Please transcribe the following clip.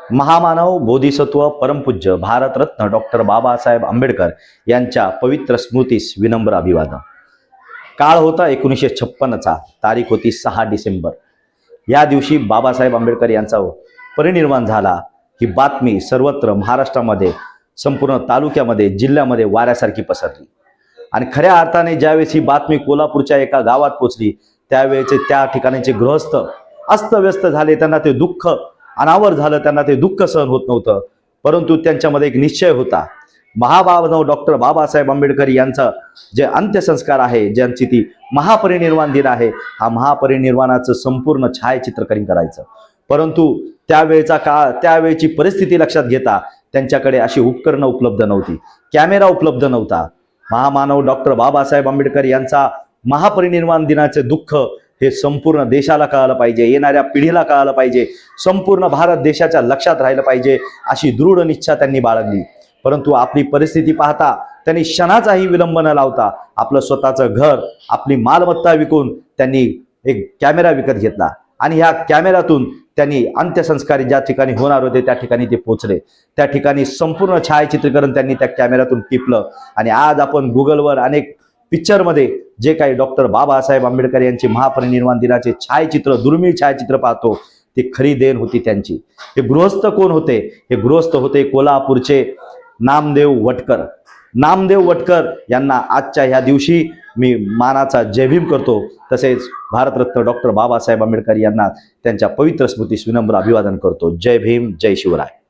महामानव बोधिसत्व परमपूज्य भारतरत्न डॉक्टर बाबासाहेब आंबेडकर यांच्या पवित्र स्मृतीस विनम्र अभिवादन। काळ होता 1956चा, तारीख होती 6 डिसेंबर। या दिवशी बाबासाहेब आंबेडकर यांचा परिनिर्वाण झाला ही बातमी सर्वत्र महाराष्ट्रामध्ये, संपूर्ण तालुक्यामध्ये, जिल्ह्यामध्ये वाऱ्यासारखी पसरली। आणि खऱ्या अर्थाने ज्यावेळेस ही बातमी कोल्हापूरच्या एका गावात पोहोचली त्यावेळेचे त्या ठिकाणचे गृहस्थ अस्तव्यस्त झाले। त्यांना ते दुःख अनावर झालं, त्यांना ते दुःख सहन होत नव्हतं। परंतु त्यांच्यामध्ये एक निश्चय होता, महामानव डॉक्टर बाबासाहेब आंबेडकर यांचा जे अंत्यसंस्कार आहे, ज्यांची ती महापरिनिर्वाण दिन आहे, हा महापरिनिर्वाणाचं संपूर्ण छायाचित्रकरण करायचं। परंतु त्यावेळेचा काळ, त्यावेळेची परिस्थिती लक्षात घेता त्यांच्याकडे अशी उपकरणं उपलब्ध नव्हती, कॅमेरा उपलब्ध नव्हता। महामानव डॉक्टर बाबासाहेब आंबेडकर यांचा महापरिनिर्वाण दिनाचे दुःख हे संपूर्ण देशाला कळालं पाहिजे, येणाऱ्या पिढीला कळालं पाहिजे, संपूर्ण भारत देशाच्या लक्षात राहिलं पाहिजे, अशी दृढ निष्ठा त्यांनी बाळगली। परंतु आपली परिस्थिती पाहता त्यांनी क्षणाचाही विलंब न लावता आपलं स्वतःचं घर, आपली मालमत्ता विकून त्यांनी एक कॅमेरा विकत घेतला आणि ह्या कॅमेऱ्यातून त्यांनी अंत्यसंस्कार ज्या ठिकाणी होणार होते त्या ठिकाणी ते पोहोचले। त्या ठिकाणी संपूर्ण छायाचित्रीकरण त्यांनी त्या कॅमेऱ्यातून टिपलं आणि आज आपण गुगलवर अनेक पिक्चरमध्ये जे काही डॉक्टर बाबासाहेब आंबेडकर यांचे महापरिनिर्वाण दिनाचे छायाचित्र, दुर्मिळ छायाचित्र पाहतो, ती खरी देण होती त्यांची। हे गृहस्थ कोण होते? हे गृहस्थ होते कोल्हापूरचे नामदेव वटकर। नामदेव वटकर यांना आजच्या ह्या दिवशी मी मानाचा जय भीम करतो। तसेच भारतरत्न डॉक्टर बाबासाहेब आंबेडकर यांना त्यांच्या पवित्र स्मृतीस विनम्र अभिवादन करतो। जय भीम, जय शिवराय।